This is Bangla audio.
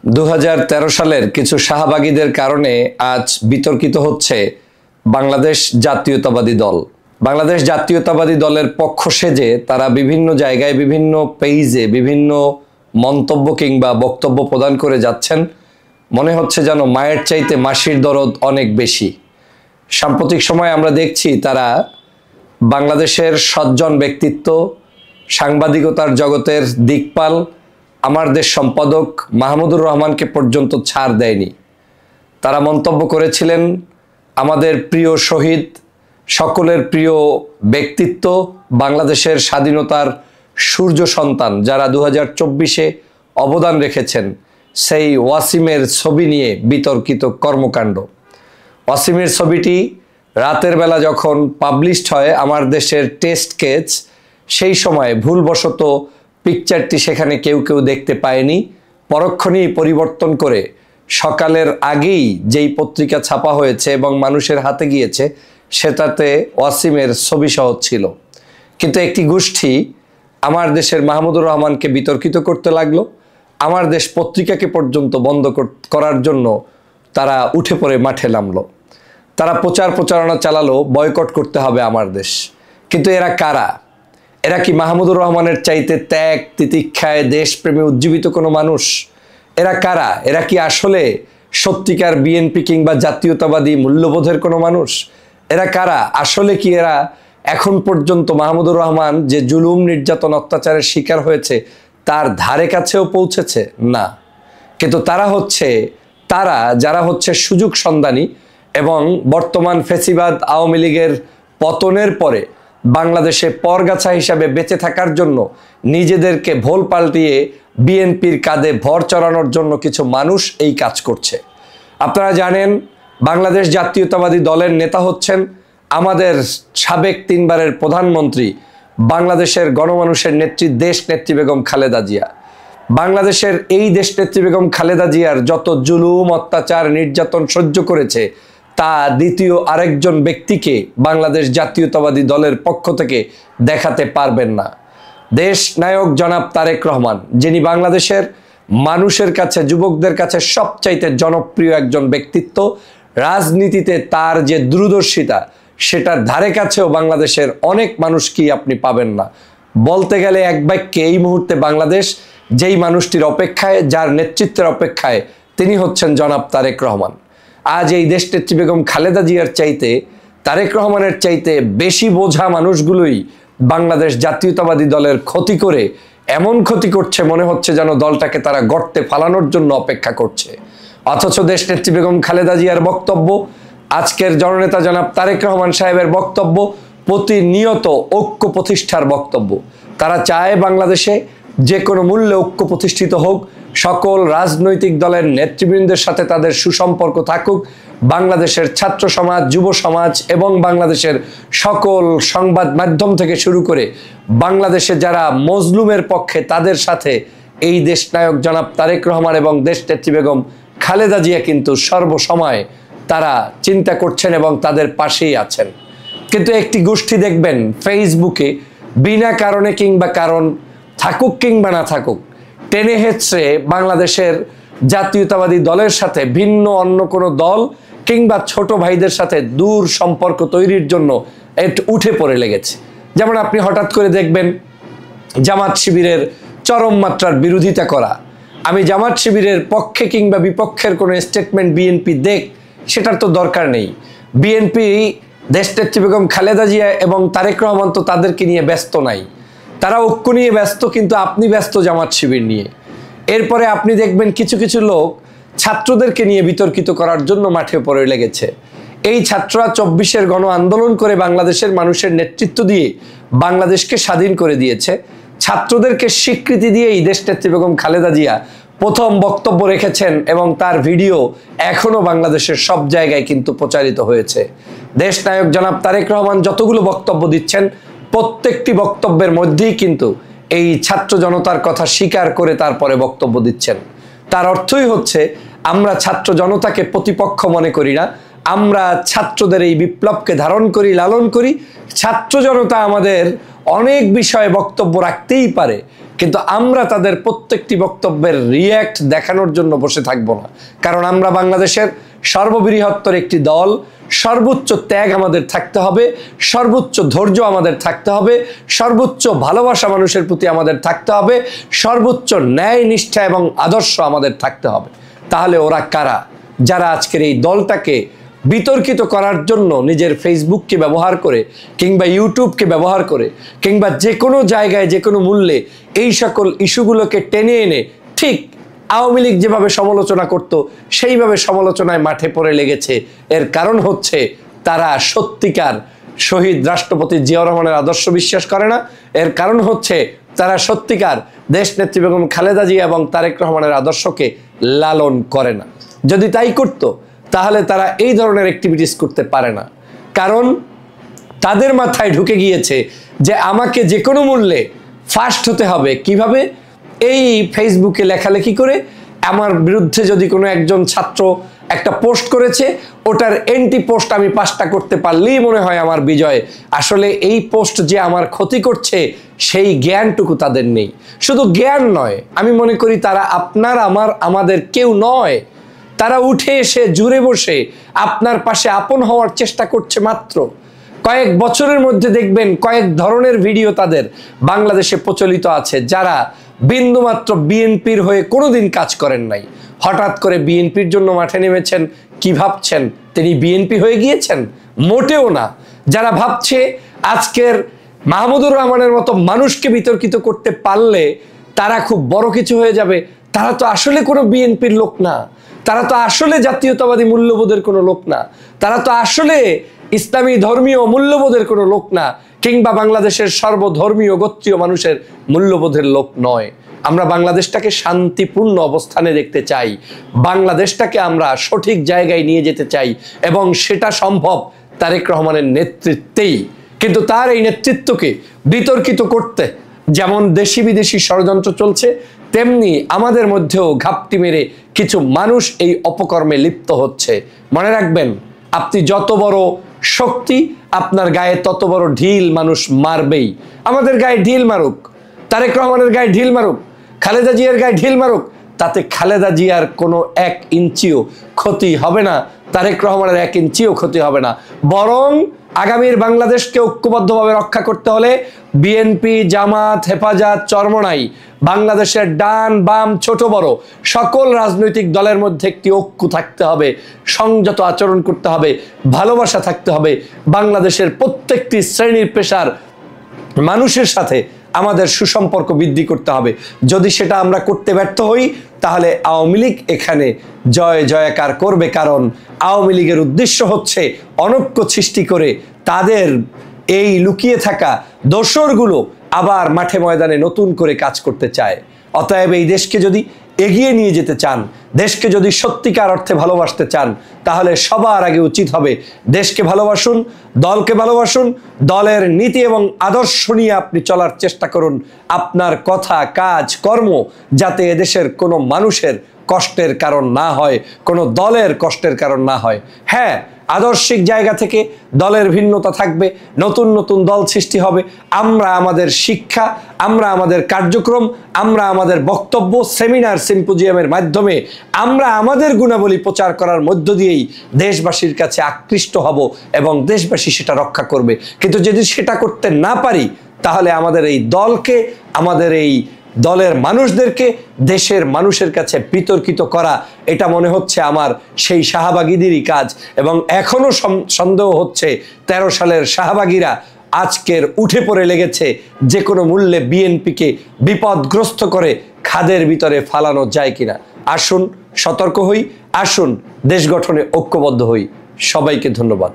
2013 সালের কিছু শাহবাগীদের কারণে আজ বিতর্কিত হচ্ছে বাংলাদেশ জাতীয়তাবাদী দল। বাংলাদেশ জাতীয়তাবাদী দলের পক্ষ সেজে তারা বিভিন্ন জায়গায় বিভিন্ন পেজে বিভিন্ন মন্তব্য কিংবা বক্তব্য প্রদান করে যাচ্ছেন। মনে হচ্ছে যেন মায়ের চাইতে মাসির দরদ অনেক বেশি। সাম্প্রতিক সময় আমরা দেখছি তারা বাংলাদেশের সজ্জন ব্যক্তিত্ব, সাংবাদিকতার জগতের দিকপাল, আমার দেশ সম্পাদক মাহমুদুর রহমানকে পর্যন্ত ছাড় দেয়নি। তারা মন্তব্য করেছিলেন আমাদের প্রিয় শহীদ, সকলের প্রিয় ব্যক্তিত্ব, বাংলাদেশের স্বাধীনতার সূর্য সন্তান যারা 2024-এ অবদান রেখেছেন, সেই ওয়াসিমের ছবি নিয়ে বিতর্কিত কর্মকাণ্ড। ওয়াসিমের ছবিটি রাতের বেলা যখন পাবলিশড হয় আমার দেশের টেস্ট কেচ, সেই সময় ভুলবশত পিকচারটি সেখানে কেউ দেখতে পায়নি। পরক্ষণেই পরিবর্তন করে সকালের আগেই যেই পত্রিকা ছাপা হয়েছে এবং মানুষের হাতে গিয়েছে সেটাতে ওয়াসিমের ছবি সহ ছিল। কিন্তু একটি গোষ্ঠী আমার দেশের মাহমুদুর রহমানকে বিতর্কিত করতে লাগলো। আমার দেশ পত্রিকাকে পর্যন্ত বন্ধ করার জন্য তারা উঠে পড়ে মাঠে নামলো। তারা প্রচারণা চালালো বয়কট করতে হবে আমার দেশ। কিন্তু এরা কারা? এরা কি মাহমুদুর রহমানের চাইতে ত্যাগ তিতিক্ষায় দেশপ্রেমে উজ্জীবিত কোনো মানুষ? এরা কারা? এরা কি আসলে সত্যিকার বিএনপি কিংবা জাতীয়তাবাদী মূল্যবোধের কোনো মানুষ? এরা কারা? আসলে কি এরা এখন পর্যন্ত মাহমুদুর রহমান যে জুলুম নির্যাতন অত্যাচারের শিকার হয়েছে তার ধারে কাছেও পৌঁছেছে? না। কিন্তু যারা হচ্ছে সুযোগ সন্ধানী এবং বর্তমান ফ্যাসিবাদ আওয়ামী লীগের পতনের পরে বাংলাদেশে পরগাছা হিসাবে বেঁচে থাকার জন্য নিজেদেরকে ভোল পাল্টিয়ে বিএনপির কাঁধে ভর চড়ানোর জন্য কিছু মানুষ এই কাজ করছে। আপনারা জানেন বাংলাদেশ জাতীয়তাবাদী দলের নেতা হচ্ছেন আমাদের সাবেক 3 বারের প্রধানমন্ত্রী, বাংলাদেশের গণমানুষের নেত্রী দেশনেত্রী বেগম খালেদা জিয়া। বাংলাদেশের এই দেশনেত্রী বেগম খালেদা জিয়ার যত জুলুম অত্যাচার নির্যাতন সহ্য করেছে তা দ্বিতীয় আরেকজন ব্যক্তিকে বাংলাদেশ জাতীয়তাবাদী দলের পক্ষ থেকে দেখাতে পারবেন না। দেশ নায়ক জনাব তারেক রহমান, যিনি বাংলাদেশের মানুষের কাছে, যুবকদের কাছে সবচাইতে জনপ্রিয় একজন ব্যক্তিত্ব, রাজনীতিতে তার যে দূরদর্শিতা সেটার ধারে কাছেও বাংলাদেশের অনেক মানুষকেই আপনি পাবেন না। বলতে গেলে এক বাক্যে এই মুহূর্তে বাংলাদেশ যেই মানুষটির অপেক্ষায়, যার নেতৃত্বের অপেক্ষায়, তিনি হচ্ছেন জনাব তারেক রহমান। আজ এই দেশনেত্রী বেগম খালেদা জিয়ার চাইতে, তারেক রহমানের চাইতে বেশি বোঝা মানুষগুলোই বাংলাদেশ জাতীয়তাবাদী দলের ক্ষতি করে এমন ক্ষতি করছে মনে হচ্ছে যেন দলটাকে তারা গর্তে ফালানোর জন্য অপেক্ষা করছে। অথচ দেশনেত্রী বেগম খালেদা জিয়ার বক্তব্য, আজকের জননেতা জনাব তারেক রহমান সাহেবের বক্তব্য প্রতিনিয়ত ঐক্য প্রতিষ্ঠার বক্তব্য। তারা চায় বাংলাদেশে যে কোনো মূল্যে ঐক্য প্রতিষ্ঠিত হোক, সকল রাজনৈতিক দলের নেতৃবৃন্দের সাথে তাদের সুসম্পর্ক থাকুক, বাংলাদেশের ছাত্র সমাজ, যুব সমাজ এবং বাংলাদেশের সকল সংবাদ মাধ্যম থেকে শুরু করে বাংলাদেশে যারা মজলুমের পক্ষে তাদের সাথে এই দেশনায়ক জনাব তারেক রহমান এবং দেশনেত্রী বেগম খালেদা জিয়া কিন্তু সর্বসময় তারা চিন্তা করছেন এবং তাদের পাশেই আছেন। কিন্তু একটি গোষ্ঠী দেখবেন ফেসবুকে বিনা কারণে কিংবা কারণ থাকুক কিংবা না থাকুক টেনে হেঁচড়ে বাংলাদেশের জাতীয়তাবাদী দলের সাথে ভিন্ন অন্য কোনো দল কিংবা ছোট ভাইদের সাথে দূর সম্পর্ক তৈরির জন্য উঠে পড়ে লেগেছে। যেমন আপনি হঠাৎ করে দেখবেন জামাত শিবিরের চরম মাত্রার বিরোধিতা করা। আমি জামাত শিবিরের পক্ষে কিংবা বিপক্ষের কোনো স্টেটমেন্ট বিএনপি দেখ, সেটার তো দরকার নেই। বিএনপি দেশনেত্রী বেগম খালেদা জিয়া এবং তারেক রহমান তো তাদেরকে নিয়ে ব্যস্ত নাই, তারা ঐক্য নিয়ে ব্যস্ত, কিন্তু আপনি ব্যস্ত জামাত শিবির নিয়ে। এরপরে আপনি দেখবেন কিছু কিছু লোক ছাত্রদেরকে নিয়ে বিতর্কিত করার জন্য মাঠে পড়ে লেগেছে। এই ছাত্ররা 24-এর গণ আন্দোলন করে বাংলাদেশের মানুষের নেতৃত্ব দিয়ে বাংলাদেশকে স্বাধীন করে দিয়েছে। ছাত্রদেরকে স্বীকৃতি দিয়েই দেশনেত্রী বেগম খালেদা জিয়া প্রথম বক্তব্য রেখেছেন এবং তার ভিডিও এখনো বাংলাদেশের সব জায়গায় কিন্তু প্রচারিত হয়েছে। দেশনায়ক জনাব তারেক রহমান যতগুলো বক্তব্য দিচ্ছেন প্রত্যেকটি বক্তব্যের মধ্যেই কিন্তু এই ছাত্র জনতার কথা স্বীকার করে তারপরে বক্তব্য দিচ্ছেন। তার অর্থই হচ্ছে আমরা ছাত্র জনতাকে প্রতিপক্ষ মনে করি না, আমরা ছাত্রদের এই বিপ্লবকে ধারণ করি, লালন করি। ছাত্র জনতা আমাদের অনেক বিষয়ে বক্তব্য রাখতেই পারে, কিন্তু আমরা তাদের প্রত্যেকটি বক্তব্যের রিয়্যাক্ট দেখানোর জন্য বসে থাকবো না, কারণ আমরা বাংলাদেশের সর্ববৃহত্তর একটি দল। সর্বোচ্চ ত্যাগ আমাদের থাকতে হবে, সর্বোচ্চ ধৈর্য আমাদের থাকতে হবে, সর্বোচ্চ ভালোবাসা মানুষের প্রতি আমাদের থাকতে হবে, সর্বোচ্চ ন্যায় নিষ্ঠা এবং আদর্শ আমাদের থাকতে হবে। তাহলে ওরা কারা যারা আজকের এই দলটাকে বিতর্কিত করার জন্য নিজের ফেসবুককে ব্যবহার করে কিংবা ইউটিউবকে ব্যবহার করে কিংবা যে কোনো জায়গায় যে কোনো মূল্যে এই সকল ইস্যুগুলোকে টেনে এনে ঠিক আওয়ামী লীগ যেভাবে সমালোচনা করত সেইভাবে সমালোচনায় মাঠে পড়ে লেগেছে। এর কারণ হচ্ছে তারা সত্যিকার শহীদ রাষ্ট্রপতি জিয়াউর রহমানের আদর্শ বিশ্বাস করে না। এর কারণ হচ্ছে তারা সত্যিকার দেশনেত্রী বেগম খালেদা জিয়া এবং তারেক রহমানের আদর্শকে লালন করে না। যদি তাই করত তাহলে তারা এই ধরনের অ্যাক্টিভিটিস করতে পারে না, কারণ তাদের মাথায় ঢুকে গিয়েছে যে আমাকে যে কোনো মূল্যে ফার্স্ট হতে হবে। কিভাবে? এই ফেসবুকে লেখালেখি করে আমার বিরুদ্ধে যদি কোনো একজন ছাত্র একটা পোস্ট করেছে, ওটার এন্টি পোস্ট আমি 5টা করতে পারলেই মনে হয় আমার বিজয়। আসলে এই পোস্ট যে আমার ক্ষতি করছে সেই জ্ঞানটুকু তাদের নেই। শুধু জ্ঞান নয়, আমি মনে করি তারা আপনার আমাদের কেউ নয়। তারা উঠে এসে জুড়ে বসে আপনার পাশে আপন হওয়ার চেষ্টা করছে মাত্র। কয়েক বছরের মধ্যে দেখবেন কয়েক ধরনের ভিডিও তাদের বাংলাদেশে প্রচলিত আছে, যারা বিন্দুমাত্র বিএনপির হয়ে কোনোদিন কাজ করেন নাই। হঠাৎ করে বিএনপির জন্য মাঠে নেমেছেন। কি ভাবছেন তিনি বিএনপি হয়ে গিয়েছেন? মোটেও না। যারা ভাবছে আজকের মাহমুদুর রহমানের মতো মানুষকে বিতর্কিত করতে পারলে তারা খুব বড় কিছু হয়ে যাবে, তারা তো আসলে কোনো বিএনপির লোক না। তারা তো আসলে জাতীয়তাবাদী মূল্যবোধের কোনো লোক না। তারা তো আসলে ইসলামী ধর্মীয় মূল্যবোধের কোনো লোক না, কিংবা বাংলাদেশের সর্বধর্মীয় গোত্রীয় মানুষের মূল্যবোধের লোক নয়। আমরা বাংলাদেশটাকে শান্তিপূর্ণ অবস্থানে দেখতে চাই, বাংলাদেশটাকে আমরা সঠিক জায়গায় নিয়ে যেতে চাই, এবং সেটা সম্ভব তারেক রহমানের নেতৃত্বেই। কিন্তু তার এই নেতৃত্বকে বিতর্কিত করতে যেমন দেশি বিদেশি ষড়যন্ত্র চলছে, তেমনি আমাদের মধ্যেও ঘাপটি মেরে কিছু মানুষ এই অপকর্মে লিপ্ত হচ্ছে। মনে রাখবেন, আপনি যত বড় শক্তি, আপনার গায়ে তত বড় ঢিল মানুষ মারবেই। আমাদের গায়ে ঢিল মারুক, তারেক রহমানের গায়ে ঢিল মারুক, খালেদা জিয়ার গায়ে ঢিল মারুক, তাতে খালেদা জিয়ার কোনো 1 ইঞ্চিও ক্ষতি হবে না, তারেক রহমানের 1 ইঞ্চিও ক্ষতি হবে না। বরং আগামীর বাংলাদেশকে ঐক্যবদ্ধভাবে রক্ষা করতে হলে বিএনপি, জামাত, হেফাজত, চরমনাই, বাংলাদেশের ডান বাম ছোট বড় সকল রাজনৈতিক দলের মধ্যে একটি ঐক্য থাকতে হবে, সংযত আচরণ করতে হবে, ভালোবাসা থাকতে হবে। বাংলাদেশের প্রত্যেকটি শ্রেণীর পেশার মানুষের সাথে আমাদের সুসম্পর্ক বৃদ্ধি করতে হবে। যদি সেটা আমরা করতে ব্যর্থ হই তাহলে আওয়ামী লীগ এখানে জয় জয়কার করবে, কারণ আওয়ামী লীগের উদ্দেশ্য হচ্ছে অনৈক্য সৃষ্টি করে তাদের এই লুকিয়ে থাকা দোসরগুলো আবার মাঠে ময়দানে নতুন করে কাজ করতে চায়। অতএব এই দেশকে যদি এগিয়ে নিয়ে যেতে চান, দেশকে যদি সত্যিকার অর্থে ভালোবাসতে চান, তাহলে সবার আগে উচিত হবে দেশকে ভালোবাসুন, দলকে ভালোবাসুন, দলের নীতি এবং আদর্শ নিয়ে আপনি চলার চেষ্টা করুন। আপনার কথা, কাজ, কর্ম যাতে এদেশের কোনো মানুষের কষ্টের কারণ না হয়, কোনো দলের কষ্টের কারণ না হয়। হ্যাঁ, আদর্শিক জায়গা থেকে দলের ভিন্নতা থাকবে, নতুন নতুন দল সৃষ্টি হবে। আমরা আমাদের শিক্ষা, আমরা আমাদের কার্যক্রম, আমরা আমাদের বক্তব্য, সেমিনার, সিম্পোজিয়ামের মাধ্যমে আমরা আমাদের গুণাবলী প্রচার করার মধ্য দিয়েই দেশবাসীর কাছে আকৃষ্ট হব এবং দেশবাসী সেটা রক্ষা করবে। কিন্তু যদি সেটা করতে না পারি তাহলে আমাদের এই দলকে, আমাদের এই দলের মানুষদেরকে দেশের মানুষের কাছে বিতর্কিত করা, এটা মনে হচ্ছে আমার সেই শাহবাগীদেরই কাজ। এবং এখনো সন্দেহ হচ্ছে 13 সালের শাহবাগীরা আজকের উঠে পড়ে লেগেছে যে কোনো মূল্যে বিএনপিকে বিপদগ্রস্ত করে খাদের ভিতরে ফালানো যায় কিনা। আসুন সতর্ক হই, আসুন দেশ গঠনে ঐক্যবদ্ধ হই। সবাইকে ধন্যবাদ।